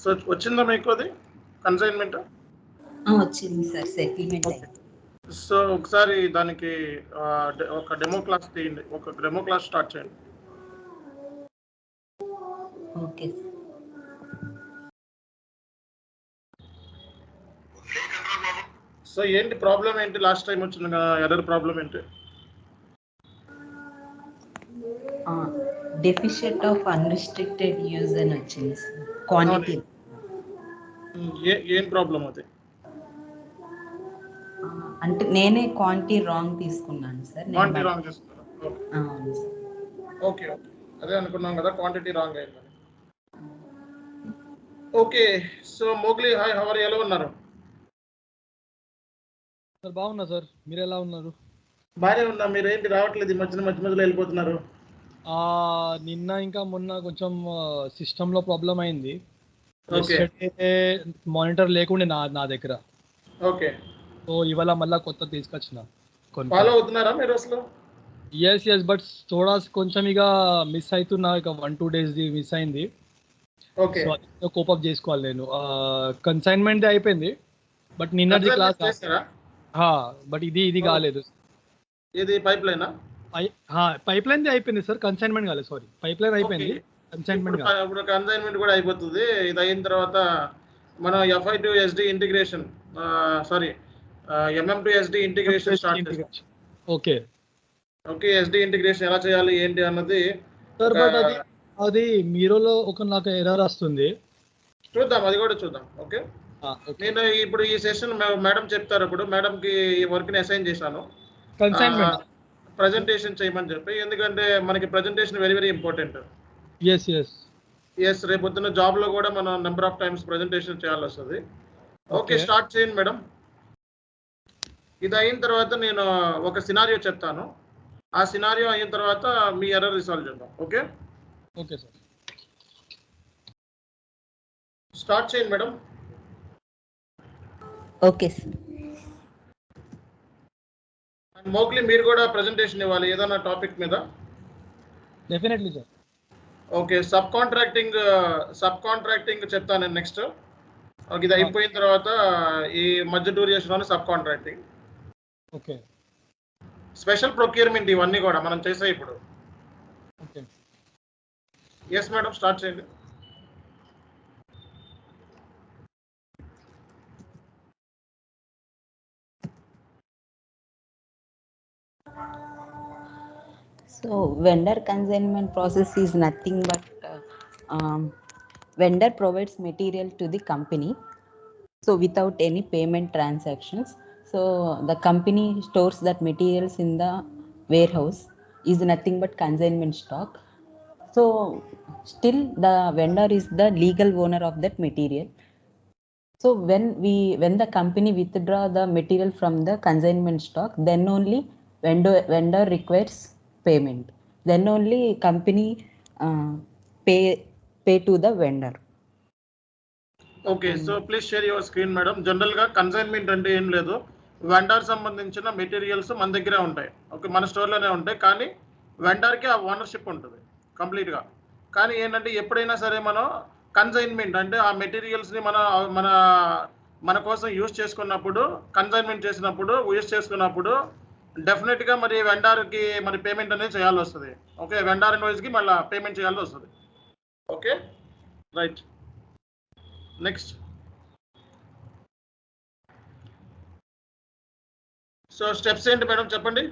So వచ్చిందా మీకు అది కన్సైన్మెంట్? వచ్చింది సార్, సెటిల్మెంట్ ఓకే. సో ఒకసారి దానికి ఒక డెమో క్లాస్ తీయండి, ఒక డెమో క్లాస్ స్టార్ట్ చేయండి. Okay sir. సో ఏంటి ప్రాబ్లం ఏంటి? లాస్ట్ టైం వచ్చిన ఎర్రర్ ప్రాబ్లం ఏంటి? డెఫిషియెంట్ ఆఫ్ అన్రిస్ట్రిక్టెడ్ యూజ్ అని వచ్చింది సార్. క్వాంటిటీ ఏం ప్రాబ్లం అది? అంటే నేనే క్వాంటిటీ రాంగ్ తీసుకున్నాను సార్. క్వాంటిటీ రాంగ్ తీసుకున్నారా? అవును సార్. ఓకే ఓకే, అదే అనుకున్నాం కదా క్వాంటిటీ రాంగ్ అయిందని. Okay, so Mowgli hi, how are you? ఎలా ఉన్నారు సార్? బాగున్నా సార్, మీరు ఎలా ఉన్నారు? బాగానే ఉన్నా. మీరు ఏంటి రావట్లేదు, మధ్య మధ్యలో వెళ్ళిపోతున్నారు? నిన్న ఇంకా మొన్న కొంచెం సిస్టంలో ప్రాబ్లం అయింది. ఓకే మానిటర్ లేకుండే నా దగ్గర. ఓకే, సో ఇవాళ మళ్ళీ కొత్త తీసుకొచ్చిన. ఫాలో అవుతున్నారా మీరు అసలు? ఎస్ బట్ చూడా కొంచెం ఇక మిస్ అవుతున్నా. ఇక 1-2 days మిస్ అయింది. ఓకే, సో అది కోపప్ చేసుకోవాలి నేను. కన్సైన్మెంట్ అయిపోయింది, బట్ నిన్నటి క్లాస్ చేస్తారా? బట్ ఇది కాలేదు. ఇది పైప్ లైనా? పైప్ లైన్ అయిపోయింది సార్, కన్సైన్మెంట్ కాలేదు. సారీ, పైప్ లైన్ అయిపోయింది, కన్సైన్మెంట్ కాలేదు. ఇప్పుడు కన్సైన్మెంట్ కూడా అయిపోతుంది. ఇది అయిన తర్వాత మనం FI to SD integration, sorry MM to SD integration start చేస్తాం. ఓకే ఓకే, SD ఇంటిగ్రేషన్ ఎలా చేయాలి ఏంటి అన్నది సార్. బట్ అది మీరోలో ఒక నాకు ఎర్రర్ వస్తుంది. చూద్దాం, అది కూడా చూద్దాం. ఓకే, నేను ఇప్పుడు ఈ సెషన్ మేడం చెప్తారు. ఇప్పుడు మేడంకి ఈ వర్క్ని అసైన్ చేశాను, కన్సైన్మెంట్ ప్రజెంటేషన్ చేయమని చెప్పి. ఎందుకంటే మనకి presentation very very important. Yes, రేపు పొద్దున్న జాబ్లో కూడా మనం నెంబర్ ఆఫ్ టైమ్స్ ప్రజెంటేషన్ చేయాల్సి వస్తుంది. ఓకే, స్టార్ట్ చేయండి మేడం. ఇది అయిన తర్వాత నేను ఒక సినారియో చెప్తాను. ఆ సినారియో అయిన తర్వాత మీ ఎర్రర్ రిసాల్వ్ చేద్దాం. ఓకే ఓకే సార్, స్టార్ట్ చేయండి మేడం. Okay sir. మోగ్లీ మీరు కూడా ప్రెజెంటేషన్ ఇవ్వాలి ఏదైనా టాపిక్ మీద. Definitely sir. Okay, sub contracting చెప్తాను నేను నెక్స్ట్. ఓకే, ఇది అయిపోయిన తర్వాత ఈ మధ్య duration sub contracting, okay, special procurement, ఇవన్నీ కూడా మనం చేసే ఇప్పుడు. ఓకే, ఎస్ మేడం, స్టార్ట్ చేయండి. So vendor consignment process is nothing but vendor provides material to the company, so without any payment transactions. So the company stores that materials in the warehouse, is nothing but consignment stock. So still the vendor is the legal owner of that material. So when the company withdraw the material from the consignment stock, then only vendor requires payment. Then only company pay to the vendor. Okay, so please share your screen madam. జనరల్గా consignment అంటే ఏం లేదు, vendor సంబంధించిన materials మన దగ్గరే ఉంటాయి. Okay, మన స్టోర్లోనే ఉంటాయి, కానీ వెండర్కి ఆ ఓనర్షిప్ ఉంటుంది కంప్లీట్గా. కానీ ఏంటంటే ఎప్పుడైనా సరే మనం కన్సైన్మెంట్ అంటే ఆ మెటీరియల్స్ని మన కోసం యూజ్ చేసుకున్నప్పుడు, కన్సైన్మెంట్ చేసినప్పుడు, యూజ్ చేసుకున్నప్పుడు డెఫినెట్గా మరి వెండర్కి మరి పేమెంట్ అనేది చేయాల్సి వస్తుంది. ఓకే, వెండర్ ఇన్వాయిస్కి మళ్ళీ పేమెంట్ చేయాల్సి వస్తుంది. Okay right, next. So steps ఏంటి మేడం చెప్పండి.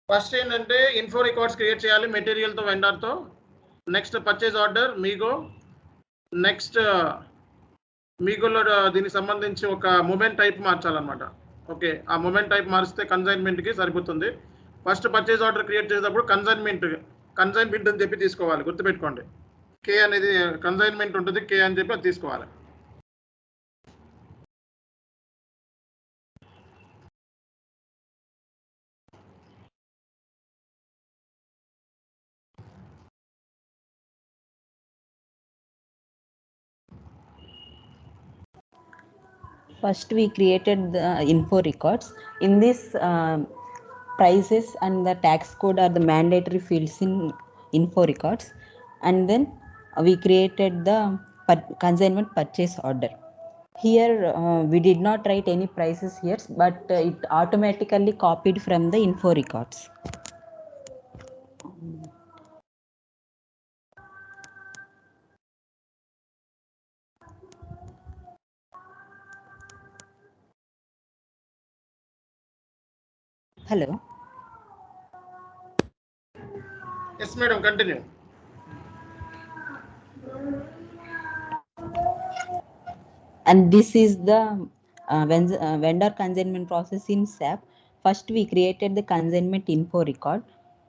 ఫస్ట్ ఏంటంటే ఇన్ఫో రికార్డ్స్ క్రియేట్ చేయాలి మెటీరియల్తో, వెండర్తో. Next purchase order, MIGO. Next మీగోలో దీనికి సంబంధించి ఒక మూమెంట్ టైప్ మార్చాలన్నమాట. ఓకే, ఆ మూమెంట్ టైప్ మారిస్తే కన్సైన్మెంట్కి సరిపోతుంది. ఫస్ట్ పర్చేజ్ ఆర్డర్ క్రియేట్ చేసేటప్పుడు కన్సైన్మెంట్ అని చెప్పి తీసుకోవాలి, గుర్తుపెట్టుకోండి. కే అనేది కన్సైన్మెంట్ ఉంటుంది, కే అని చెప్పి అది తీసుకోవాలి. First, we created the info records. In this, prices and the tax code are the mandatory fields in info records. And then we created the consignment purchase order. Here, we did not write any prices here, but it automatically copied from the info records. Hello. Yes, madam, continue. And this is the vendor consignment process in SAP. First, we created the consignment info record.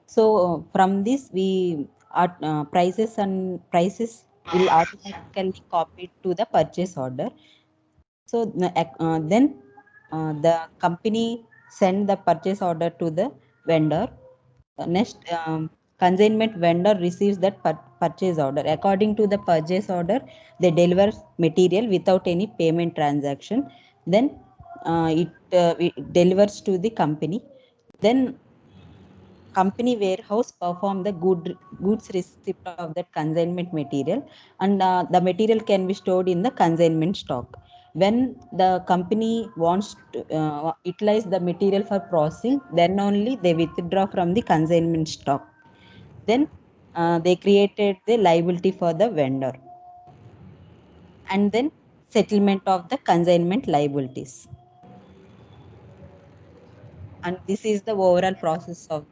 So from this, we prices will automatically copy to the purchase order. So then the company send the purchase order to the vendor. Next, consignment vendor receives that purchase order. According to the purchase order, they deliver material without any payment transaction. Then it delivers to the company. Then company warehouse perform the goods receipt of that consignment material, and the material can be stored in the consignment stock. When the company wants to utilize the material for processing, then only they withdraw from the consignment stock. Then they created the liability for the vendor, and then settlement of the consignment liabilities. And this is the overall process of.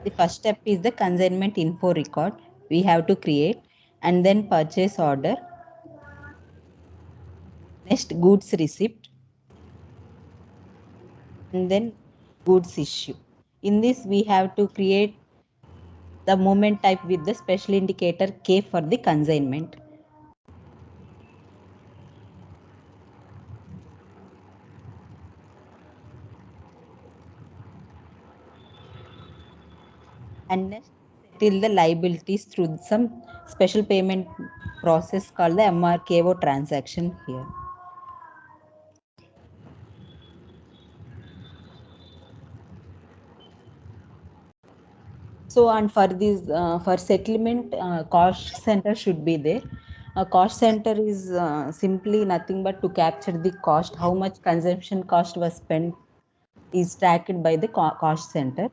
The first step is the consignment info record we have to create, and then purchase order. Next, goods receipt, and then goods issue. In this, we have to create the movement type with the special indicator K for the consignment. And next, settle the liabilities through some special payment process called the MRKO transaction here. So, and for this, for settlement, cost center should be there. A cost center is simply nothing but to capture the cost, how much consumption cost was spent is tracked by the cost center.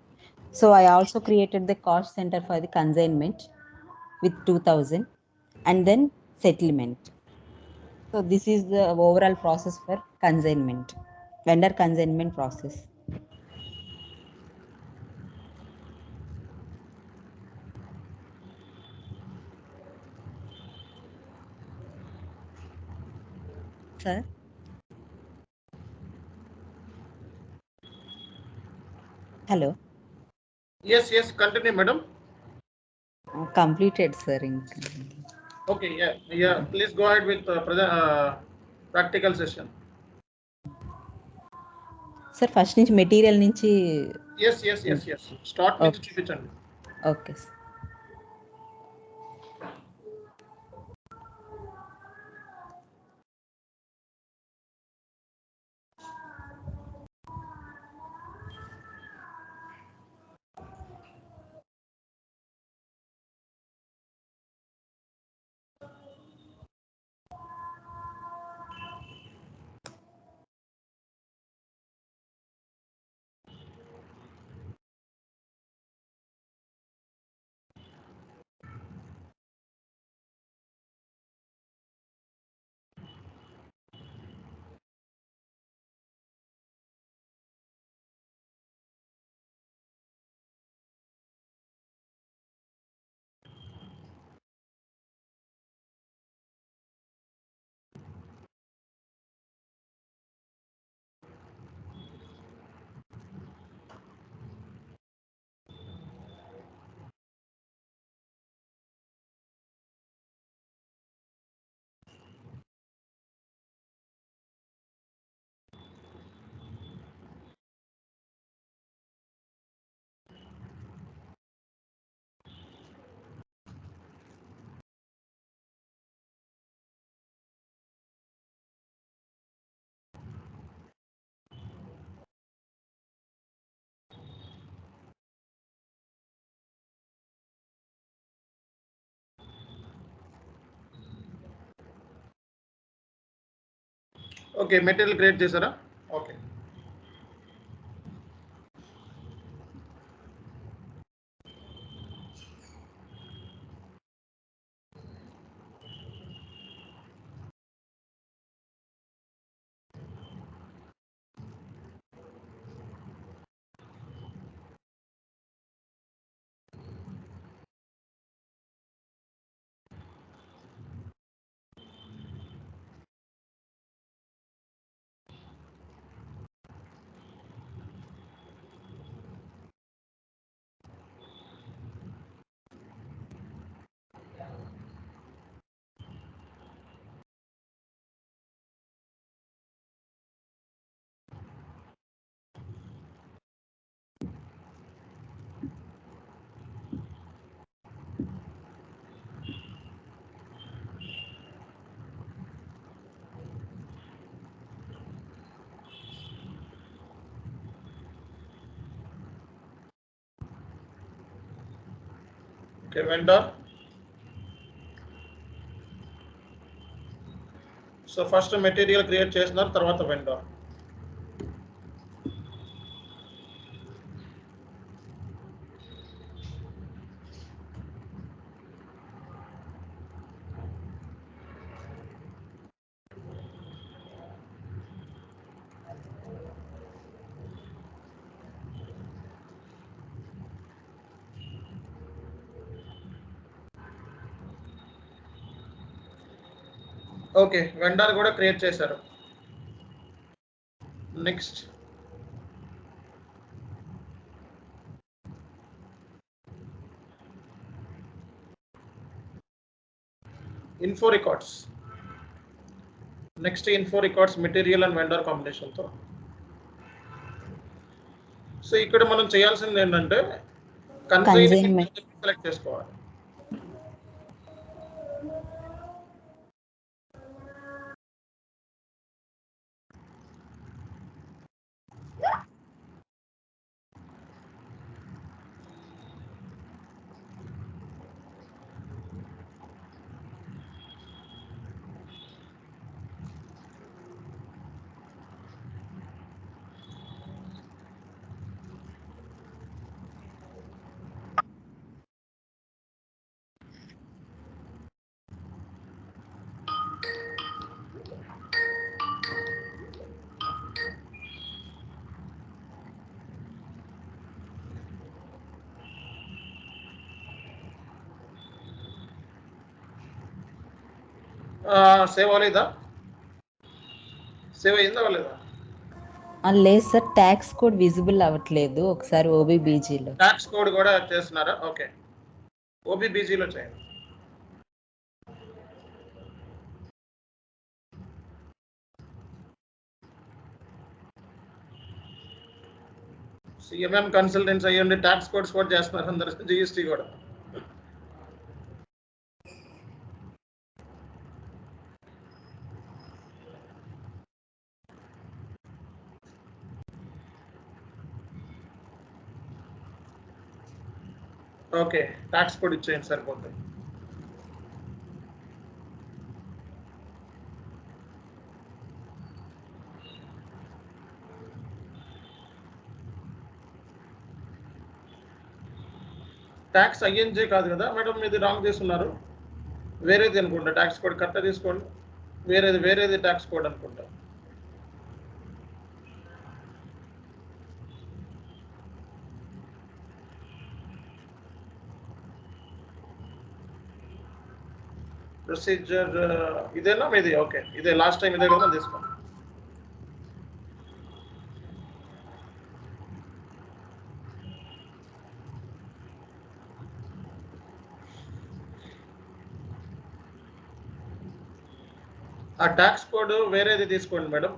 So I also created the cost center for the consignment with 2000, and then settlement. So this is the overall process for consignment, vendor consignment process. Sir, hello. Yes, yes, continue, madam. Completed, sir. Okay, yeah. Please go ahead with practical session. Sir first నుంచి material నుంచి. Yes. Start నుంచి చూపించండి. Okay sir. Okay, material create చేశారా? Okay. Okay, vendor. So first material create చేసినారు, తర్వాత vendor. Okay, vendor కూడా create చేశారు. Next info records. Next info records material and vendor కాంబినేషన్తో. సో ఇక్కడ మనం చేయాల్సింది ఏంటంటే కన్సైన్మెంట్ సెలెక్ట్ చేసుకోవాలి. సేవ్ అవ్వలేదా? సేవ్ అయిందా అవ్వలేదా? లేదు సార్, ట్యాక్స్ కోడ్ విజిబుల్ అవ్వట్లేదు. ఒకసారి ఓబీబీజీలో ట్యాక్స్ కోడ్ కూడా చేస్తున్నారా? ఓకే, ఓబీబీజీలో చేయండి. సిఎంఎం కన్సల్టెంట్స్ అయ్యండి, ట్యాక్స్ కోడ్స్ కూడా చేస్తున్నారు అందరు, జిఎస్టీ కూడా. ఓకే, ట్యాక్స్ కోడ్ ఇచ్చేయండి సరిపోతుంది. ట్యాక్స్ ఐఎన్జే కాదు కదా మేడం, ఇది రాంగ్ చేస్తున్నారు. వేరేది అనుకుంటా, ట్యాక్స్ కోడ్ కరెక్ట్గా తీసుకోండి. వేరేది ట్యాక్స్ కోడ్ అనుకుంటా. ప్రొసీజర్ ఇదేనా మీది? ఓకే, ఇదే లాస్ట్ టైం ఇదే కదా తీసుకోండి. ఆ ట్యాక్స్ కోడ్ వేరేది తీసుకోండి మేడం.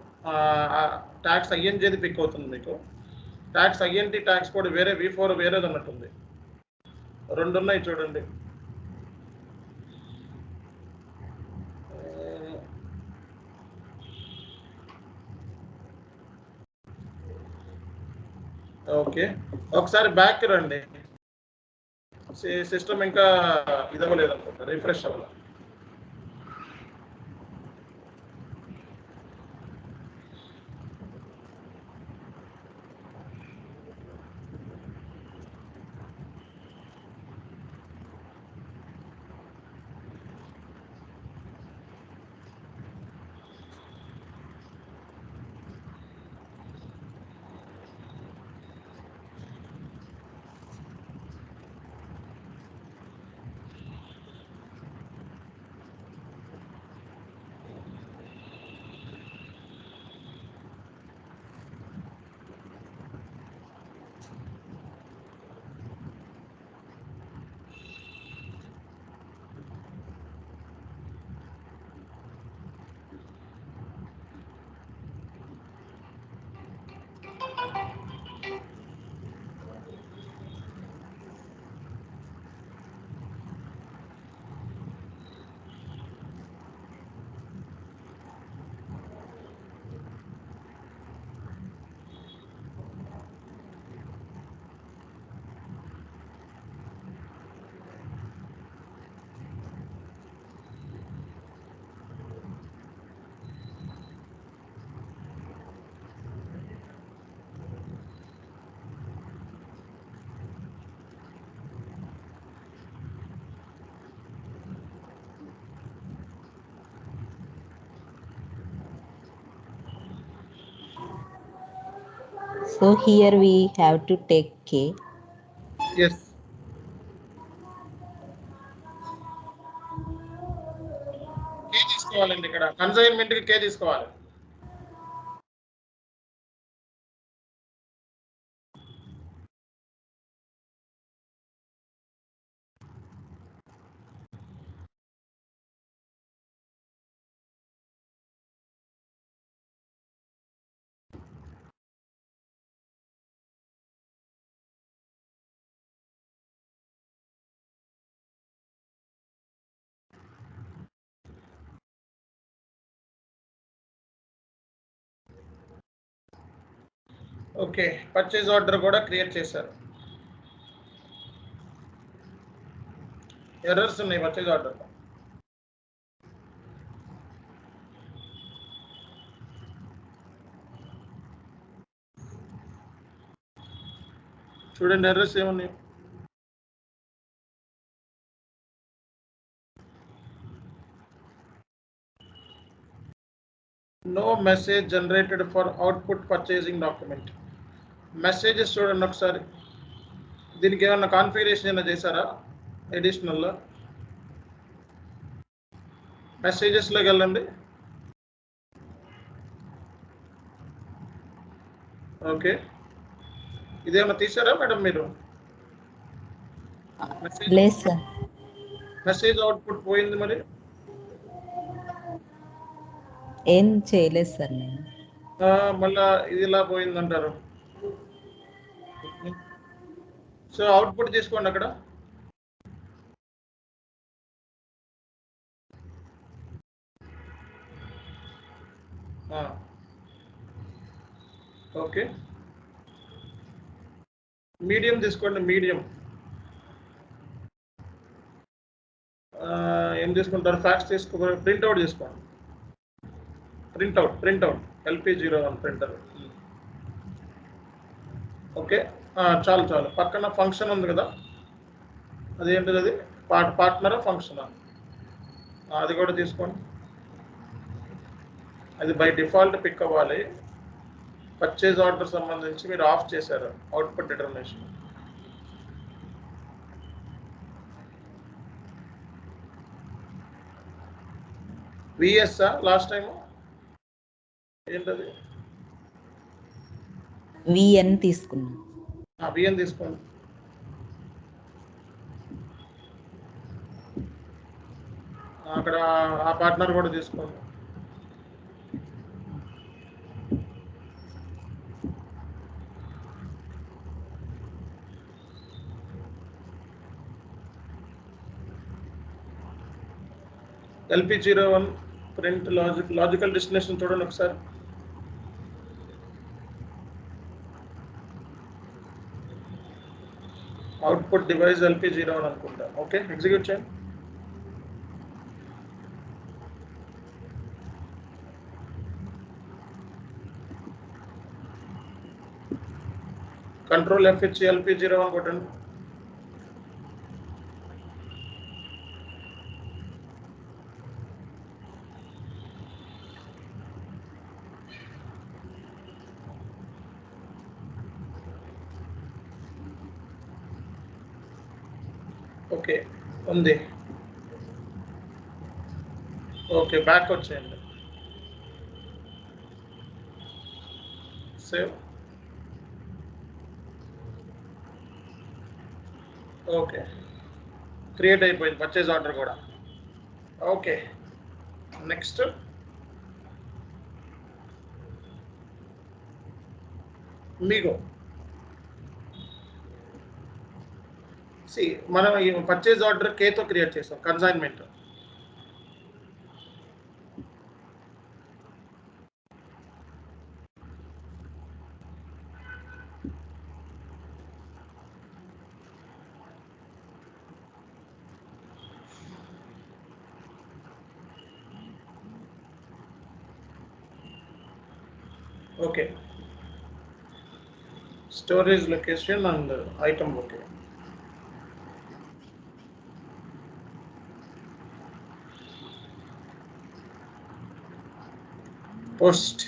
ట్యాక్స్ ఐఎన్జేది పిక్ అవుతుంది మీకు. ట్యాక్స్ ఐఎన్టీ ట్యాక్స్ కోడ్ వేరే V4 వేరేది అన్నట్టుంది. రెండు ఉన్నాయి చూడండి. ఓకే, ఒకసారి బ్యాక్ రండి. సిస్టమ్ ఇంకా ఇదవ్వలేదు అనుకుంటా, రిఫ్రెష్ అవ్వాలి. So here we have to take K. Yes. K తీసుకోవాలండి ఇక్కడ కన్సైన్మెంట్ కి K తీసుకోవాలి. ఓకే, పర్చేజ్ ఆర్డర్ కూడా క్రియేట్ చేశారు. ఎర్రర్స్ ఉన్నాయి పర్చేజ్ ఆర్డర్. చూడండి ఎర్రర్స్ ఏమున్నాయి. No message generated for output purchasing document. Messages చూడండి ఒకసారి. దీనికి ఏమన్నా కాన్ఫిగరేషన్ ఏమైనా చేశారా అడిషనల్లో? మెసేజెస్లోకి వెళ్ళండి. ఓకే, ఇదేమన్నా తీసారా మేడం మీరు? లేదు సార్. మెసేజ్ అవుట్పుట్ పోయింది, మరి ఏం చేయలేదు సార్ నేను. మళ్ళా ఇది ఇలా పోయిందంటారు. సో అవుట్పుట్ తీసుకోండి అక్కడ. ఓకే, మీడియం తీసుకోండి. మీడియం ఏం తీసుకుంటారు? ఫ్యాక్స్ తీసుకో, ప్రింట్అవుట్ తీసుకోండి. Printout LP01 printer. ఓకే, చాలు. పక్కన ఫంక్షన్ ఉంది కదా, అదేంటిది? అది పార్ట్నరా ఫంక్షనా? అది కూడా తీసుకోండి. అది బై డిఫాల్ట్ పిక్ అవ్వాలి. పర్చేజ్ ఆర్డర్ సంబంధించి మీరు ఆఫ్ చేశారు అవుట్పుట్ డిటర్మినేషన్. విఎస్ఆ లాస్ట్ టైం ఏంటది? VN తీసుకున్నాం. విఎన్ తీసుకోండి. అక్కడ ఆ పార్ట్నర్ కూడా తీసుకోండి. LP01 ప్రింట్ లాజికల్ డెస్టినేషన్ చూడండి ఒకసారి. అవుట్పుట్ డివైస్ LP01 అనుకుంటా. ఓకే, ఎగ్జిక్యూట్ చేయండి. కంట్రోల్ F ఇచ్చి LP01 కొట్టండి. ఓకే, ఉంది. ఓకే, బ్యాక్ వచ్చేయండి. సేవ్. ఓకే, క్రియేట్ అయిపోయింది పర్చేజ్ ఆర్డర్ కూడా. ఓకే, నెక్స్ట్ మీకు మనం ఈ పర్చేజ్ ఆర్డర్ కేతో క్రియేట్ చేస్తాం consignment. Okay, storage location and item. Okay, post.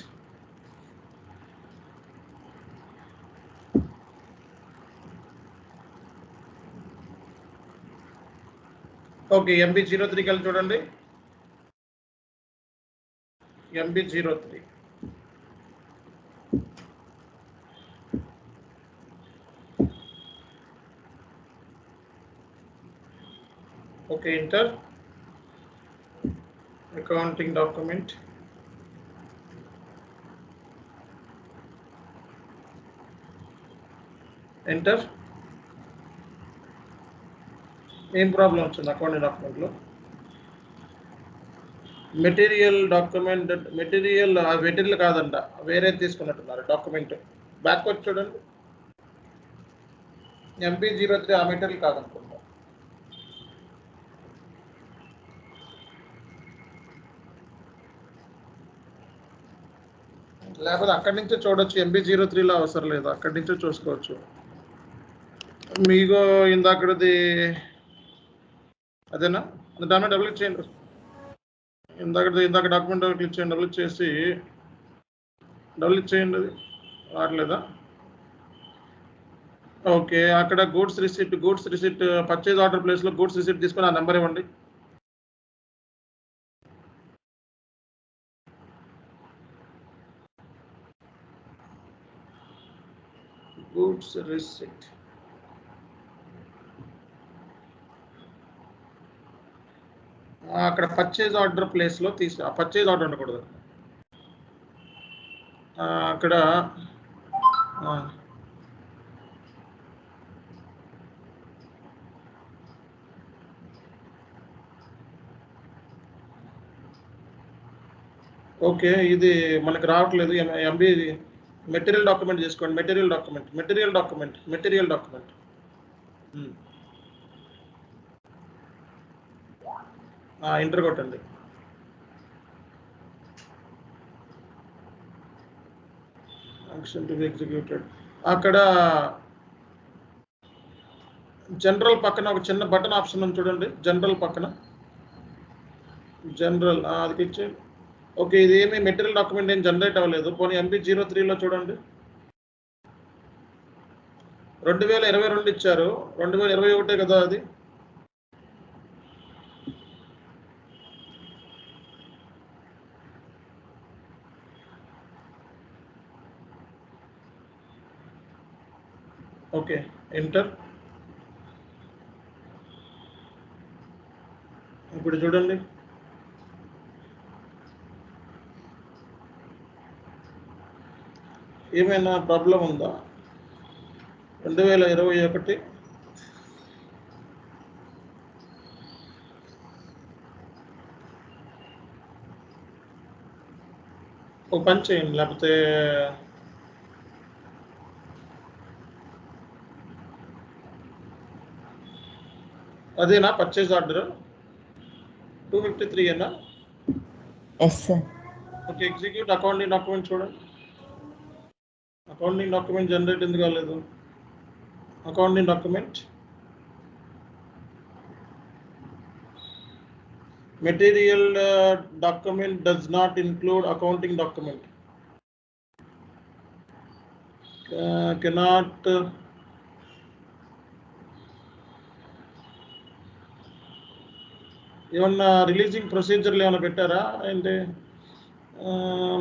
Okay, MB03 కలిసి చూడండి. MB03 okay, inter accounting document, enter. ఏం ప్రాబ్లం వచ్చింది అకౌంటింగ్ డాక్యుమెంట్లో? మెటీరియల్ డాక్యుమెంట్, మెటీరియల్ కాదంట, వేరే తీసుకున్నట్టున్నారు డాక్యుమెంట్. బ్యాక్ వచ్చి చూడండి. MB03 ఆ మెటీరియల్ కాదనుకుంటా. లేకపోతే అక్కడి నుంచే చూడొచ్చు. MB03లో అవసరం లేదు, అక్కడి నుంచే చూసుకోవచ్చు. మీకు ఇందాకది అదేనా? దాని డబుల్ క్లిక్ చేయండి. ఇందాక డాక్యుమెంట్ క్లిక్ చేయండి, డబుల్ చేసి డబుల్ చేయండి. అది రావట్లేదా? ఓకే, అక్కడ గూడ్స్ రిసిప్ట్ పర్చేజ్ ఆర్డర్ ప్లేస్లో గూడ్స్ రిసిప్ట్ తీసుకొని ఆ నెంబర్ ఇవ్వండి. గూడ్స్ రిసిప్ట్ అక్కడ పర్చేజ్ ఆర్డర్ ప్లేస్లో పర్చేజ్ ఆర్డర్ ఉండకూడదు అక్కడ. ఓకే, ఇది మనకు రావట్లేదు. MB మెటీరియల్ డాక్యుమెంట్ చేసుకోండి. Material document. ఎంటర్ కొట్టండి. Action to be executed. అక్కడ జనరల్ పక్కన ఒక చిన్న బటన్ ఆప్షన్ ఉంది చూడండి. జనరల్ పక్కన అది క్లిక్ చేయండి. ఓకే, ఇది ఏమి మెటీరియల్ డాక్యుమెంట్ ఏం జనరేట్ అవ్వలేదు. పోనీ MB03లో చూడండి. 2022 ఇచ్చారు, 2021 కదా అది. Okay, enter. ఇప్పుడు చూడండి. ఏమైనా ప్రాబ్లం ఉందా? 2021 ఒక పని చేయండి, లేకపోతే అదేనా పర్చేజ్ ఆర్డర్ 253 ఏనా? Yes sir. Okay, execute accounting document చూడండి. అకౌంటింగ్ డాక్యుమెంట్ జనరేట్ ఎందుకు కాలేదు? Accounting document, material document does not include accounting document. Cannot ఏమన్నా రిలీజింగ్ ప్రొసీజర్లు ఏమైనా పెట్టారా ఏంటి?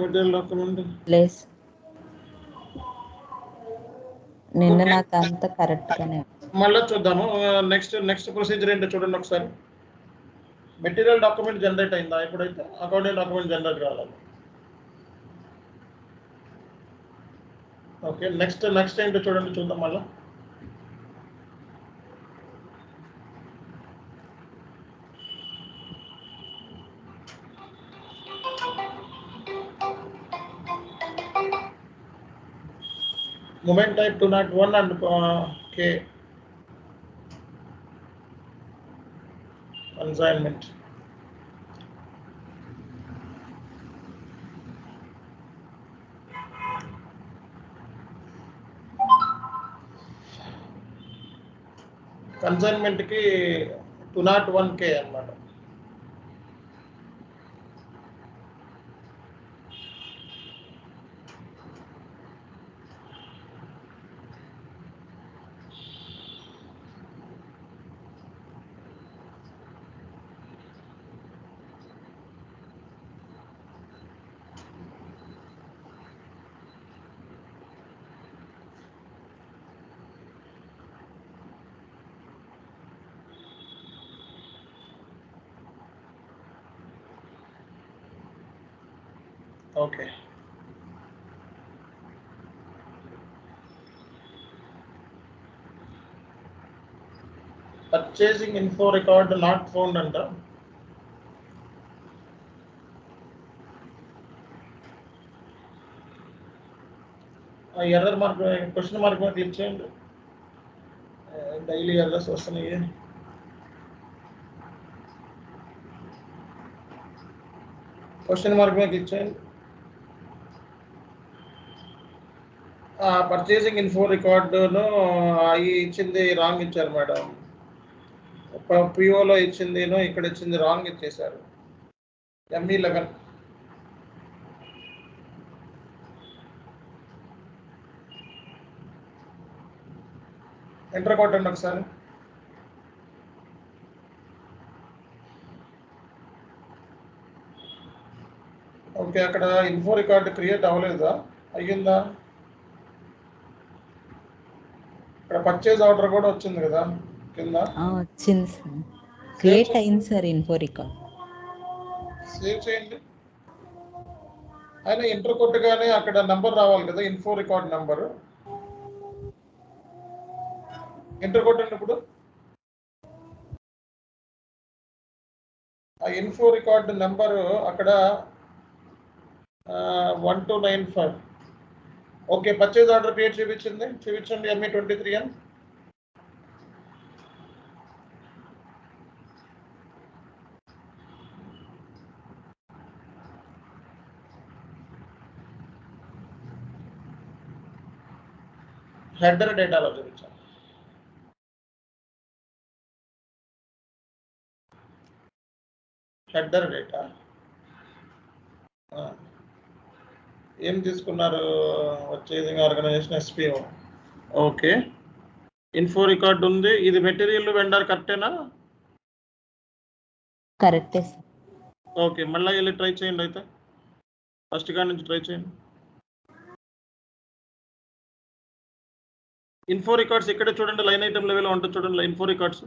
మెటీరియల్ డాక్యుమెంట్ ప్లేస్ నిన్న నాకు అంత కరెక్ట్గానే. మళ్ళీ చూద్దాము. నెక్స్ట్ ప్రొసీజర్ ఏంటో చూడండి ఒకసారి. మెటీరియల్ డాక్యుమెంట్ జనరేట్ అయిందా? ఇప్పుడైతే అకౌంటింగ్ డాక్యుమెంట్ జనరేట్ కావాలి. ఓకే, నెక్స్ట్ ఏంటో చూద్దాం మళ్ళీ. Movement type 201 and K. Consignment. Consignment కి 201K అన్నమాట. Okay. Purchasing info record not found అంట. ఎర్రర్ మార్క్ క్వశ్చన్ మార్క్ మీద క్లిక్ చేయండి. డైలీ ఎర్రర్స్ వస్తున్నాయి. క్వశ్చన్ మార్క్ మీద క్లిక్ చేయండి. పర్చేసింగ్ ఇన్ఫో రికార్డును ఇచ్చింది రాంగ్ ఇచ్చారు మేడం. పిఓలో ఇచ్చింది ఇక్కడ ఇచ్చింది రాంగ్ ఇచ్చేసారు. ME11 ఎంటర్ కొట్టండి ఒకసారి. ఓకే, అక్కడ ఇన్ఫో రికార్డ్ క్రియేట్ అవ్వలేదా? అయ్యిందా? ఇక్కడ పర్చేజ్ ఆర్డర్ కూడా వచ్చింది కదా కింద. వచ్చింది సార్, క్రియేట్ అయింది సార్ ఇన్ఫో రికార్డ్. సేవ్ చేయండి. అయినా ఎంటర్ కొట్టగానే అక్కడ నంబర్ రావాలి కదా, ఇన్ఫో రికార్డ్ నంబర్. ఎంటర్ కొట్టండి. ఇప్పుడు ఆ ఇన్ఫో రికార్డ్ నెంబరు అక్కడ 1295. ఓకే, పర్చేజ్ ఆర్డర్ క్రియేట్ చూపించండి ME23 అని. హెడర్ డేటాలో చూపించాలి. హెడర్ డేటా ఏం తీసుకున్నారు? వచ్చేది organization SPO. Okay, info record ఉంది. ఇది మెటీరియల్ వెండర్ కరెక్టేనా? కరెక్టే సార్. ఓకే, మళ్ళీ వెళ్ళి ట్రై చేయండి. అయితే ఫస్ట్ కాడి నుంచి ట్రై చేయండి. ఇన్ఫో రికార్డ్స్ ఇక్కడే చూడండి, లైన్ ఐటమ్ లెవెల్లో ఉంటుంది చూడండి. ఇన్ఫో రికార్డ్స్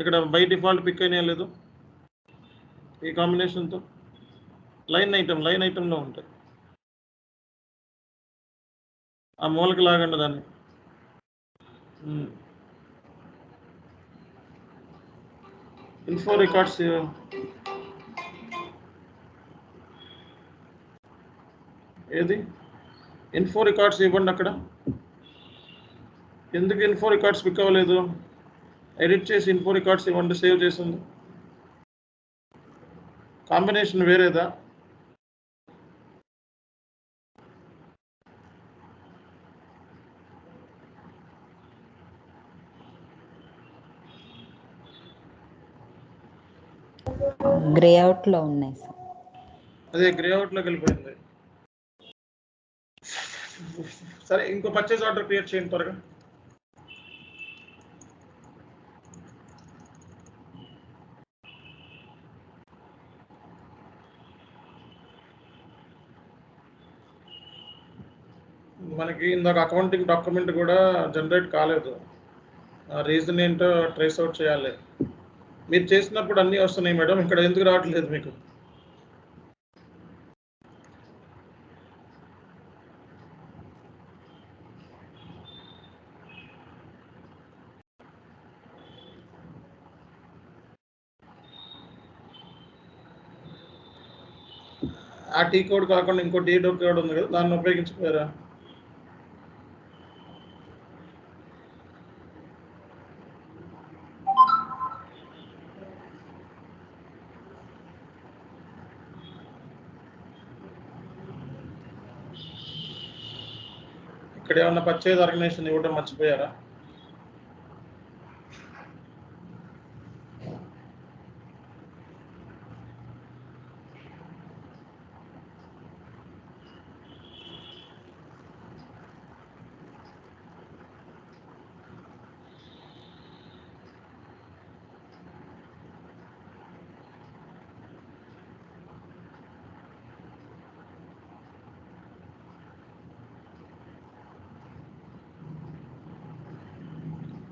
ఇక్కడ బై డిఫాల్ట్ పిక్ అయినా లేదు ఈ కాంబినేషన్తో. లైన్ ఐటంలో ఉంటాయి. ఆ మూలకి లాగండి దాన్ని. ఇన్ఫో రికార్డ్స్ ఏది? ఇన్ఫో రికార్డ్స్ ఇవ్వండి. అక్కడ ఎందుకు ఇన్ఫో రికార్డ్స్ పిక్ అవ్వలేదు? ఎడిట్ చేసి ఇన్ఫో రికార్డ్స్ ఇవ్వండి. సేవ్ చేసింది. కాంబినేషన్ వేరేదా? గ్రే అవుట్ లో ఉన్నాయి సార్. అదే గ్రే అవుట్ లోకి వెళ్ళిపోయింది. సరే, ఇంకో పర్చేజ్ ఆర్డర్ క్రియేట్ చేయండి త్వరగా. మనకి ఇందాక అకౌంటింగ్ డాక్యుమెంట్ కూడా జనరేట్ కాలేదు. రీజన్ ఏంటో ట్రేస్ అవుట్ చేయాలి. మీరు చేసినప్పుడు అన్నీ వస్తున్నాయి మేడం, ఇక్కడ ఎందుకు రావట్లేదు మీకు? ఆ టీ కోడ్ కాకుండా ఇంకో టీ కోడ్ ఉంది కదా, దాన్ని ఉపయోగించుకోరా? ఇక్కడ ఏమన్నా పర్చేజ్ ఆర్గనైజేషన్ ఇవ్వడం మర్చిపోయారా?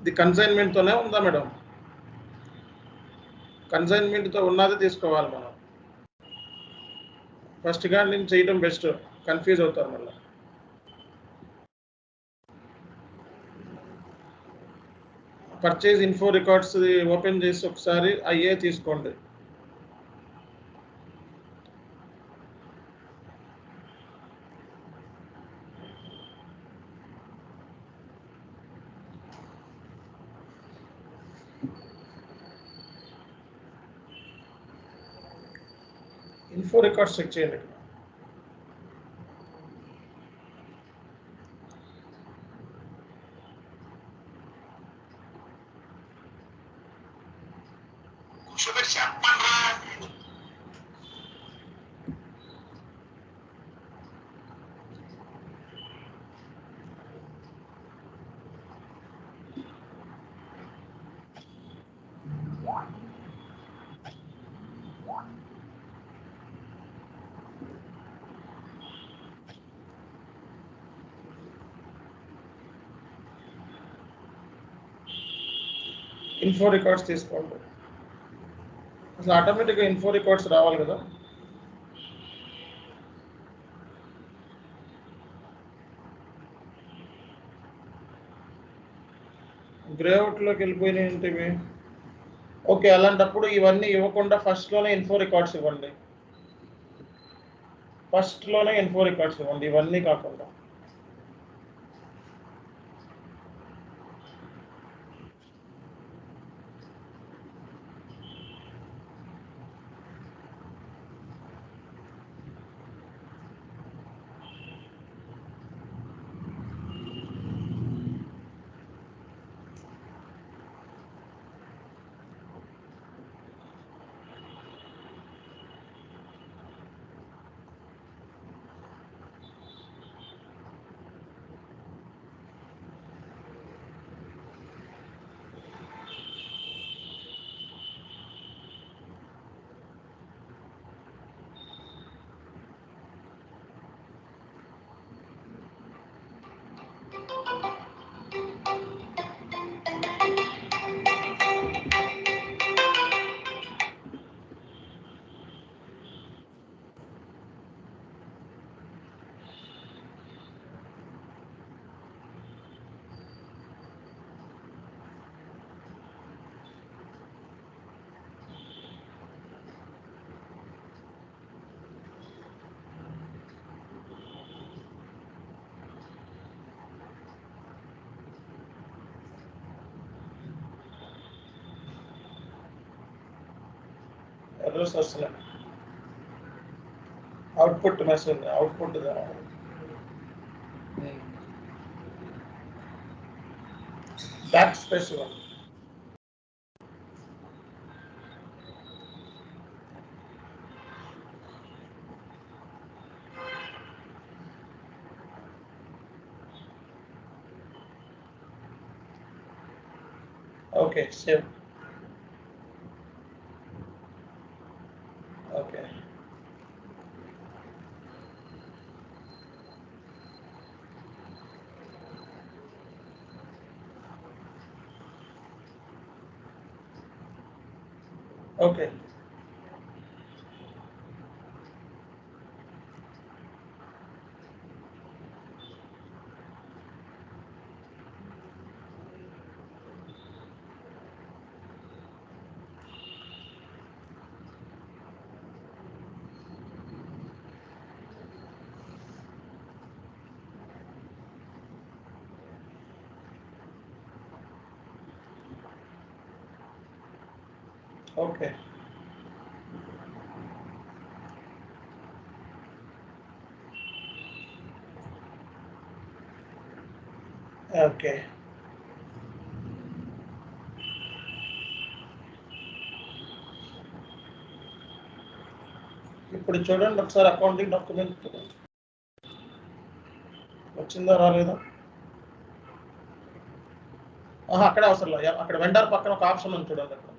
ఇది కన్సైన్మెంట్తోనే ఉందా మేడం? కన్సైన్మెంట్తో ఉన్నది తీసుకోవాలి మనం. ఫస్ట్ గా నుంచి చేయడం బెస్ట్, కన్ఫ్యూజ్ అవుతారు మళ్ళీ. పర్చేజ్ ఇన్ఫో రికార్డ్స్ ఓపెన్ చేసి ఒకసారి అయ్యే తీసుకోండి. ఇన్ఫో రికార్డ్స్ చెక్ చేయండి. ఇన్ఫో రికార్డ్స్ తీసుకోండి. అసలు ఆటోమేటిక్గా ఇన్ఫో రికార్డ్స్ రావాలి కదా. గ్రేఅవుట్లోకి వెళ్ళిపోయినాయి ఏంటివి? ఓకే, అలాంటప్పుడు ఇవన్నీ ఇవ్వకుండా ఫస్ట్లోనే ఇన్ఫో రికార్డ్స్ ఇవ్వండి. ఫస్ట్లోనే ఇన్ఫో రికార్డ్స్ ఇవ్వండి, ఇవన్నీ కాకుండా. ఎర్రర్స్ వస్తున్నాయి. Output message, output back space ఇవ్వండి. Okay, save. Okay, okay. Okay, okay. ఇప్పుడు చూడండి ఒకసారి అకౌంటింగ్ డాక్యుమెంట్ వచ్చిందా రాలేదా? అక్కడే అవసరం లేదు. అక్కడ వెండర్ పక్కన ఒక ఆప్షన్ ఉంది చూడండి. అక్కడ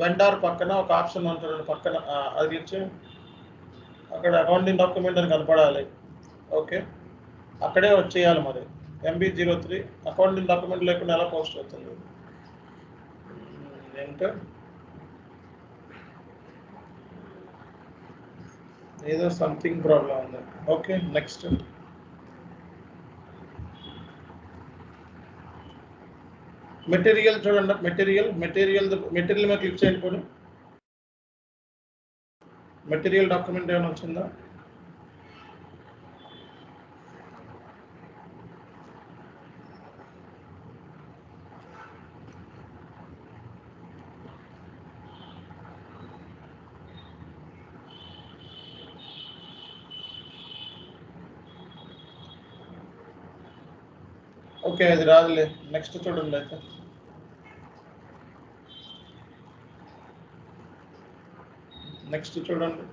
వెండర్ పక్కన ఒక ఆప్షన్ ఉంది చూడండి, పక్కన అది ఇచ్చి అక్కడ అకౌంటింగ్ డాక్యుమెంట్ అని కనపడాలి. ఓకే, అక్కడే వచ్చేయాలి. మరి MB03 అకౌంటింగ్ డాక్యుమెంట్ లేకుండా ఎలా పోస్ట్ అవుతుంది? ఏదో సంథింగ్ ప్రాబ్లం ఉంది. Okay, next. మెటీరియల్ చూడండి, మెటీరియల్ మీద క్లిక్ చేయండి. పోనీ మెటీరియల్ డాక్యుమెంట్ ఏమైనా వచ్చిందా? ఓకే, అది రాదులే. నెక్స్ట్ చూడండి అయితే. నెక్స్ట్ చూడండి.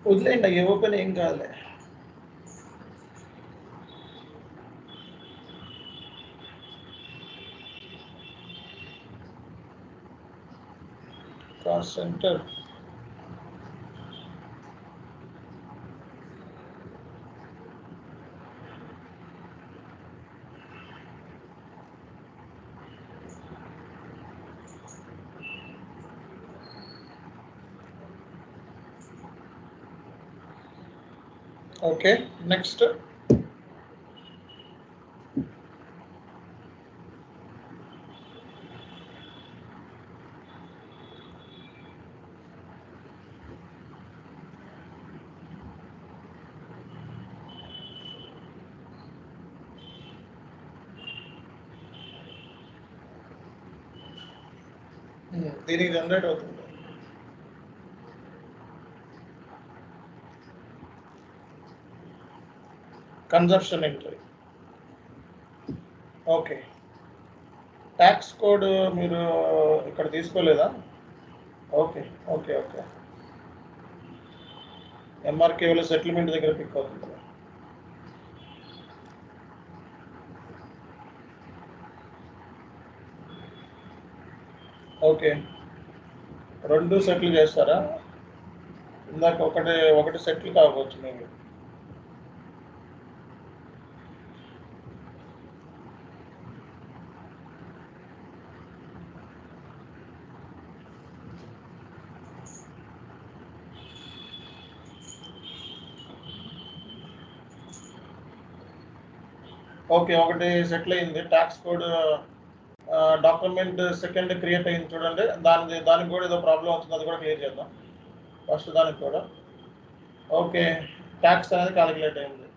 వదిలేండి, ఏ ఓపెన్ ఏం కాదులే. Cost centre. Okay, next. దీనికి జనరేట్ అవుతుంది. Consumption entry. Okay, tax code మీరు ఇక్కడ తీసుకోలేదా? ఓకే ఓకే ఓకే, ఎంఆర్కేలో సెటిల్మెంట్ దగ్గర పిక్ అవుతుంది. ఓకే, రెండు సెటిల్ చేస్తారా? ఇందాక ఒకటి సెటిల్ కావచ్చు మేము. ఓకే, ఒకటి సెటిల్ అయింది. Tax code document second create అయింది చూడండి. దానికి కూడా ఏదో ప్రాబ్లం అవుతుంది, అది కూడా క్లియర్ చేద్దాం ఫస్ట్. దానికి కూడా ఓకే, ట్యాక్స్ అనేది క్యాలిక్యులేట్ అయింది.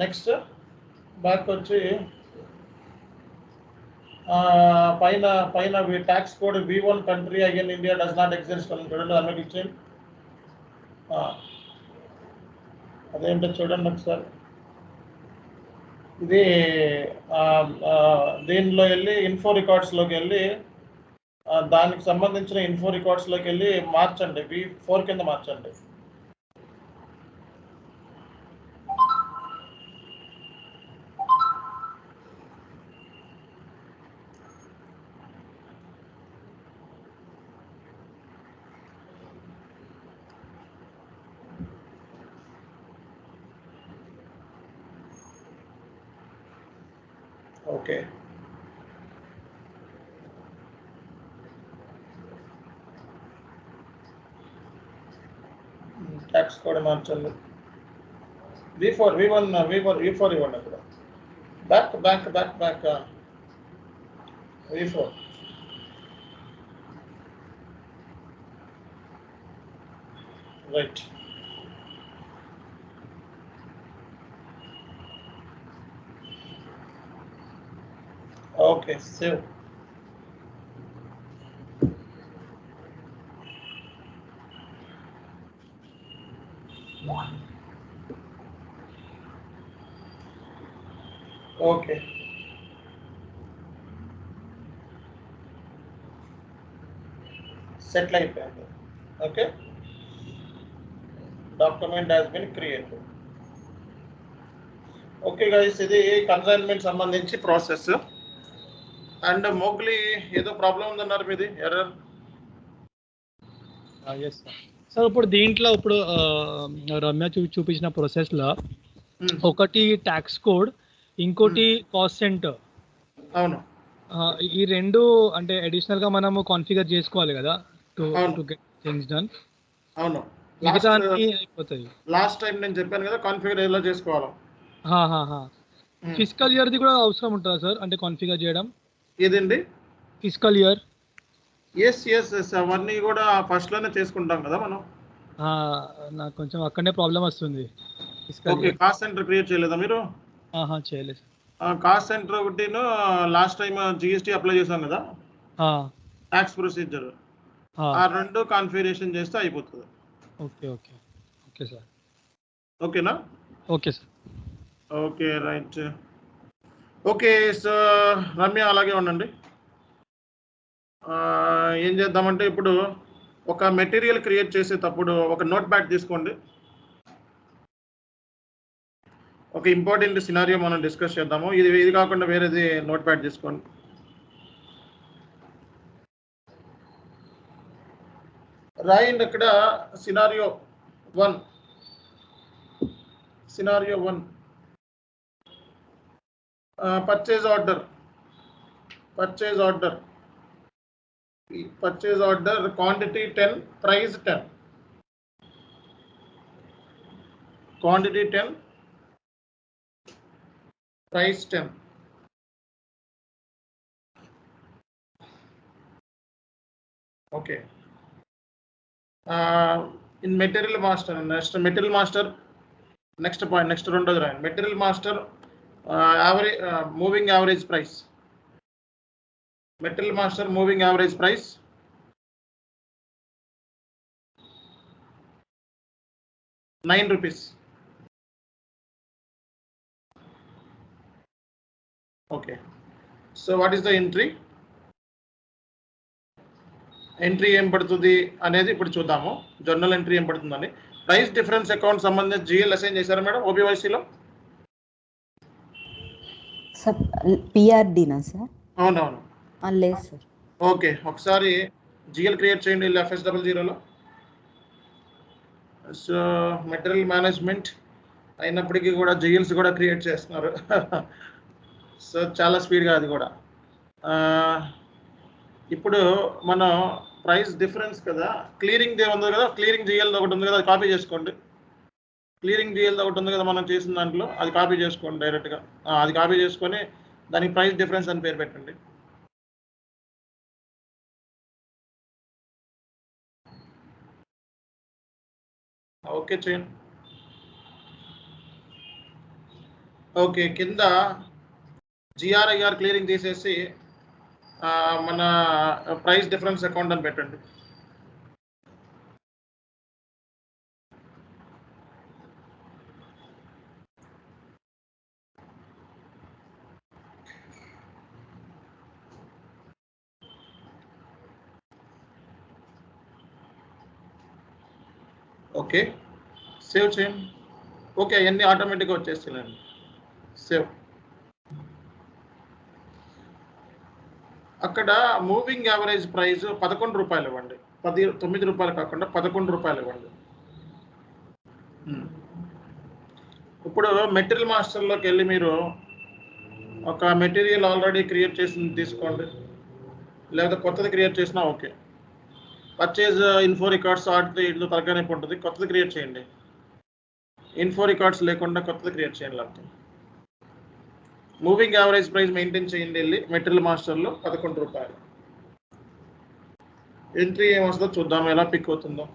నెక్స్ట్ బ్యాక్ వచ్చి పైన tax code V1 country again India does not exist అని చూడండి. దాన్ని క్లిక్ చేయండి. అదేంటో చూడండి ఒకసారి. ఇది దీనిలో వెళ్ళి ఇన్ఫో రికార్డ్స్లోకి వెళ్ళి దానికి సంబంధించిన ఇన్ఫో రికార్డ్స్లోకి వెళ్ళి మార్చండి, V4 కింద మార్చండి. ఓకే, ట్యాక్స్ కోడ్ మార్చండి. V4 ఇవ్వండి అక్కడ. Back V4. Right. Okay save. Okay settle అయిపోయింది. Okay document has been created. Okay guys, ఇది కన్సైన్మెంట్ సంబంధించి ప్రాసెస్. అండ్ మోగ్లీ ఏదో ప్రాబ్లం ఉందన్నారు మీది, ఎర్రర్. Yes sir. సార్ ఇప్పుడు దీంట్లో ఇప్పుడు రమ్య చూపించిన ప్రాసెస్లో ఒకటి ట్యాక్స్ కోడ్, ఇంకోటి కాస్ట్ సెంటర్. అవును ఈ రెండు అంటే అడిషనల్ గా మనము కాన్ఫిగర్ చేసుకోవాలి కదా టు గెట్ థింగ్స్ డన్. అవును మిగతా అన్ని అయిపోతాయి. లాస్ట్ టైం నేను చెప్పాను కదా కాన్ఫిగర్ ఎలా చేసుకోవాలో. ఫిజికల్ ఇయర్ది కూడా అవసరం ఉంటుందా సార్, అంటే కాన్ఫిగర్ చేయడం? ఏదండి? Physical year. Yes yes yes, అవన్నీ కూడా ఫస్ట్ లోనే చేసుకుంటాం కదా మనం. నాకు కొంచెం అక్కడనే ప్రాబ్లం వస్తుంది. ఓకే, కాస్ట్ సెంటర్ క్రియేట్ చేయలేదా మీరు? చేయలేదు. కాస్ట్ సెంటర్ ఒకటి లాస్ట్ టైం జిఎస్టీ అప్లై చేసాం కదా, ట్యాక్స్ ప్రొసీజర్, ఆ రెండు కాన్ఫిగరేషన్ చేస్తే అయిపోతుంది. Okay okay okay sir. ఓకేనా? Okay sir. Okay right. Okay so Ramya అలాగే ఉండండి. ఏం చేద్దామంటే ఇప్పుడు ఒక మెటీరియల్ క్రియేట్ చేసేటప్పుడు ఒక నోట్ ప్యాడ్ తీసుకోండి. ఒక ఇంపార్టెంట్ సినారియో మనం డిస్కస్ చేద్దాము. ఇది కాకుండా వేరేది నోట్ ప్యాడ్ తీసుకోండి. రాయండి అక్కడ scenario 1. Scenario 1 purchase order. Purchase order quantity 10, price 10. Quantity 10, price 10. Okay. In material master, next point, next round of the material master, average moving average price. Material master moving average price. ₹9. Okay. So what is the entry? Entry ఏం పడుతుంది అనేది ఇప్పుడు చూద్దాము. Journal entry ఏం పడుతుందని. Price difference account సంబంధించి GL assign చేశారా madam ఓబీవైసీలో? పిఆర్డీనా sir? అవునవును. లేదు సార్. ఓకే, ఒకసారి జిఎల్ క్రియేట్ చేయండి FS00లో. సో మెటీరియల్ మేనేజ్మెంట్ అయినప్పటికీ కూడా జిఎల్స్ కూడా క్రియేట్ చేస్తున్నారు. సో చాలా స్పీడ్గా అది కూడా. ఇప్పుడు మనం ప్రైస్ డిఫరెన్స్ కదా, క్లియరింగ్ దే ఉంది కదా, క్లియరింగ్ జిఎల్ ఒకటి ఉంది కదా, అది కాపీ చేసుకోండి. క్లియరింగ్ జిఎల్ ఒకటి ఉంది కదా మనం చేసిన దాంట్లో, అది కాపీ చేసుకోండి డైరెక్ట్గా. అది కాపీ చేసుకొని దానికి ప్రైస్ డిఫరెన్స్ అని పేరు పెట్టండి. ఓకే చేయండి. ఓకే, కింద జిఆర్ఐఆర్ క్లియరింగ్ తీసేసి మన ప్రైస్ డిఫరెన్స్ అకౌంట్ అని పెట్టండి. ఓకే, సేవ్ చేయండి. ఓకే, అవన్నీ ఆటోమేటిక్గా వచ్చేస్తున్నాయండి. సేవ్. అక్కడ మూవింగ్ యావరేజ్ ప్రైస్ ₹11 ఇవ్వండి. ₹9 కాకుండా ₹11 ఇవ్వండి. ఇప్పుడు మెటీరియల్ మాస్టర్లోకి వెళ్ళి మీరు ఒక మెటీరియల్ ఆల్రెడీ క్రియేట్ చేసింది తీసుకోండి, లేదా కొత్తది క్రియేట్ చేసినా ఓకే. పర్చేజ్ ఇన్ఫో రికార్డ్స్ ఆడితే ఇట్లు తరగానే ఉంటుంది, కొత్తది క్రియేట్ చేయండి. ఇన్ఫో రికార్డ్స్ లేకుండా కొత్తది క్రియేట్ చేయండి. లేకపోతే మూవింగ్ యావరేజ్ ప్రైస్ మెయింటైన్ చేయండి వెళ్ళి మెటీరియల్ మాస్టర్లో ₹11. ఎంట్రీ ఏమొస్తుందో చూద్దాం, ఎలా పిక్ అవుతుందో.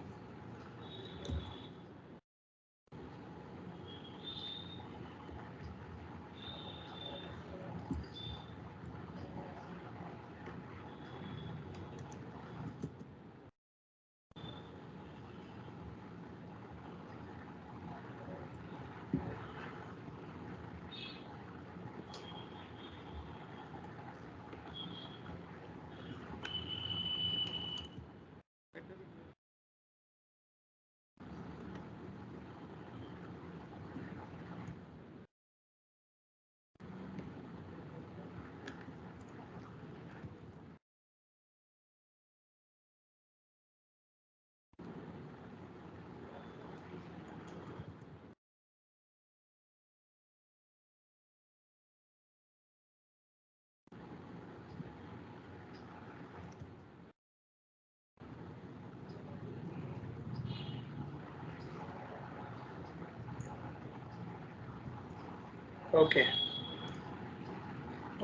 ఓకే,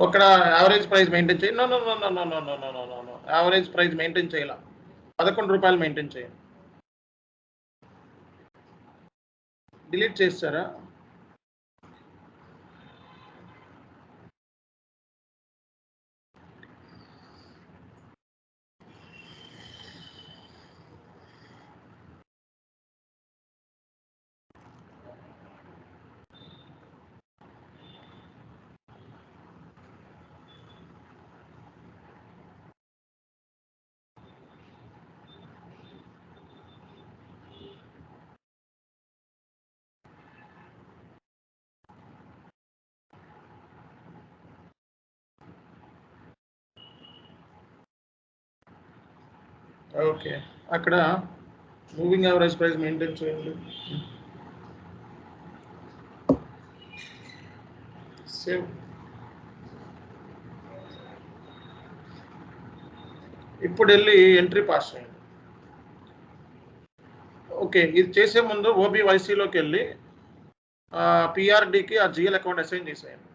ఒక యావరేజ్ ప్రైస్ మెయింటైన్ చేయి. No no no no no no no no no no average price maintain చేయాల. 11 రూపాయలు మెయింటైన్ చేయండి. డిలీట్ చేస్తారా? ఓకే, అక్కడ మూవింగ్ యావరేజ్ ప్రైస్ మెయింటైన్ చేయండి. సేవ్. ఇప్పుడు వెళ్ళి ఎంట్రీ పాస్ చేయండి. ఓకే, ఇది చేసే ముందు ఓబీవైసీలోకి వెళ్ళి పిఆర్డికి ఆ జిఎల్ అకౌంట్ అసైన్ చేసేయండి.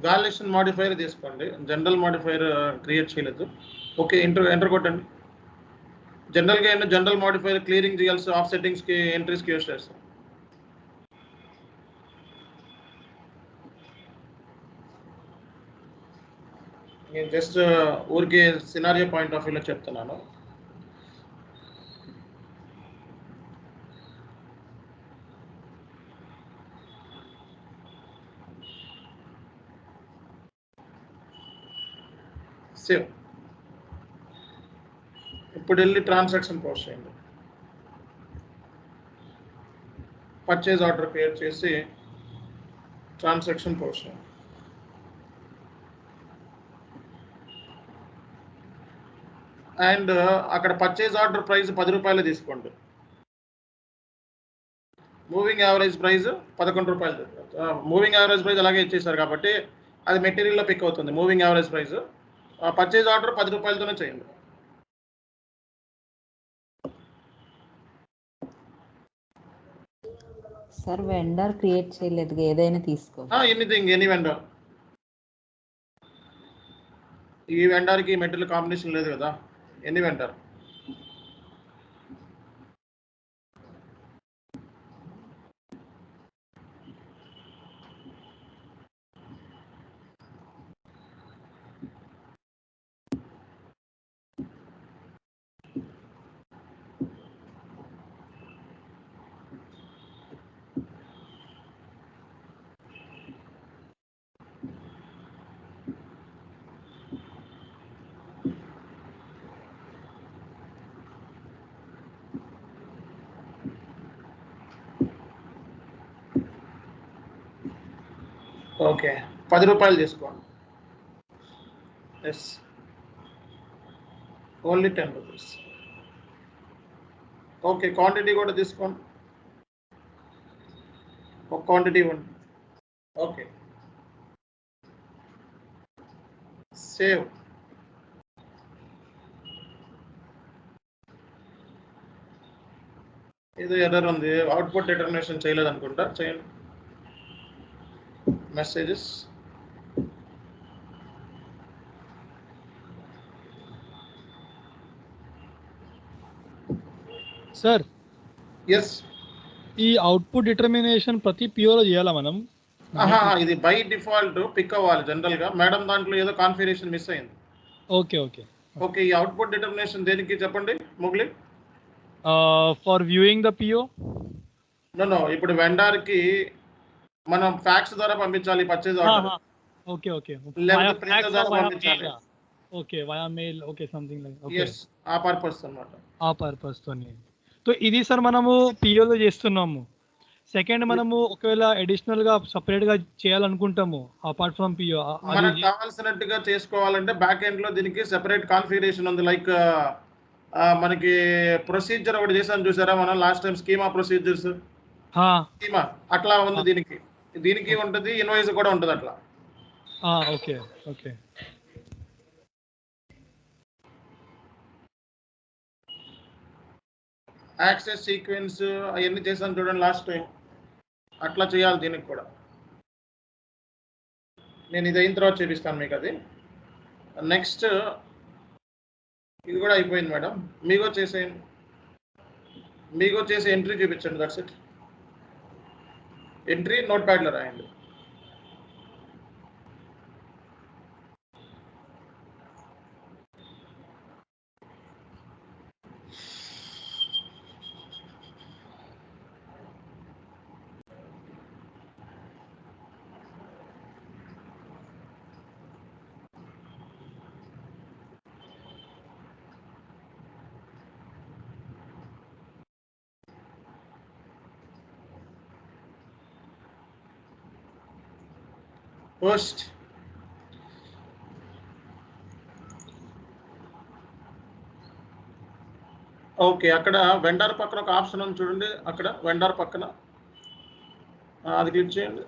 గాలినేషన్ మాడిఫైర్ తీసుకోండి. జనరల్ మాడిఫైర్ క్రియేట్ చేయలేదు. ఓకే, ఎంటర్ కొట్టండి. జనరల్గా ఏంటంటే జనరల్ మాడిఫైర్ క్లియరింగ్ చేయాల్సి ఆఫ్ సెట్టింగ్స్కి ఎంట్రీస్కి యూస్ చేస్తాం. నేను జస్ట్ ఊరికే సినారియో పాయింట్ ఆఫ్ వ్యూలో చెప్తున్నాను. సేవ్. ఇప్పుడు వెళ్ళి ట్రాన్సాక్షన్ పోస్ట్ చేయండి. పర్చేజ్ ఆర్డర్ క్రియేట్ చేసి ట్రాన్సాక్షన్ పోస్ట్ చేయండి. అండ్ అక్కడ పర్చేజ్ ఆర్డర్ ప్రైస్ 10 రూపాయలు తీసుకోండి. మూవింగ్ యావరేజ్ ప్రైస్ 11 రూపాయలు. మూవింగ్ యావరేజ్ ప్రైస్ అలాగే ఇచ్చేసారు కాబట్టి అది మెటీరియల్లో పిక్ అవుతుంది. Moving average price purchase order 10 రూపాయలతోనే చేయండి. సార్ వెండర్ క్రియేట్ చేయలేదు, ఏదైనా తీసుకో. Any vendor. ఈ వెండర్కి మెటీరియల్ కాంబినేషన్ లేదు కదా, ఎనీ వెండర్. ఓకే, 10 రూపాయలు తీసుకోండి. Yes, only 10 rupees. Okay, quantity కూడా తీసుకోండి. ఒక క్వాంటిటీ ఇవ్వండి. Okay, save. ఇది ఎర్రర్ ఉంది, అవుట్పుట్ డిటర్మినేషన్ చేయలేదు అనుకుంటా. చేయండి. మెసేజెస్. సార్ ఎస్, ఈ అవుట్పుట్ డిటర్మినేషన్ ప్రతి పియోలో చేయాలా మనం? ఇది బై డిఫాల్ట్ పిక్ అవ్వాలి జనరల్ గా. మేడం దాంట్లో ఏదో కాన్ఫిగరేషన్ మిస్ అయింది. ఓకే ఓకే ఓకే, ఈ అవుట్పుట్ డిటర్మినేషన్ దేనికి చెప్పండి ముగ్లి? For viewing the PO. No, ఇప్పుడు వెండర్ కి మనం ఫ్యాక్స్ ద్వారా పంపించాలి పర్చేజ్ ఆర్డర్. ఓకే ఓకే, లేకపోతే ప్రింటర్ ద్వారా పంపించాలి. Okay, via mail. Okay, something like. Okay, yes, ఆ పర్పస్ అన్నమాట. ఆ పర్పస్ తోని. సో ఇది సార్ మనము పియోలో చేస్తున్నాము. సెకండ్ మనము ఒకవేళ అడిషనల్ గా సెపరేట్ గా చేయాలనుకుంటాము అపార్ట్ ఫ్రమ్ పియో, మనకు కావాల్సినట్టుగా చేసుకోవాలంటే బ్యాక్ ఎండ్ లో దీనికి సెపరేట్ కాన్ఫిగరేషన్ ఉంది. లైక్ మనకి ప్రొసీజర్ ఒకటి చేసాను చూసారా మనం last time schema procedures schema అట్లా ఉంది దీనికి ఉంటుంది, ఇన్వాయిస్ కూడా ఉంటుంది అట్లా. Okay okay. యాక్సెస్ సీక్వెన్స్ అవన్నీ చేసాను చూడండి లాస్ట్ టైం, అట్లా చేయాలి దీనికి కూడా. నేను ఇది అయిన తర్వాత చూపిస్తాను మీకు అది. నెక్స్ట్ ఇది కూడా అయిపోయింది మేడం. మీగో చేసే ఎంట్రీ చూపించండి. That's it. ఎంట్రీ నోట్ ప్యాడ్లో రాయండి. Post okay. అక్కడ వెండర్ పక్కన ఒక ఆప్షన్ ఉంది చూడండి, అక్కడ వెండర్ పక్కన అది క్లిక్ చేయండి.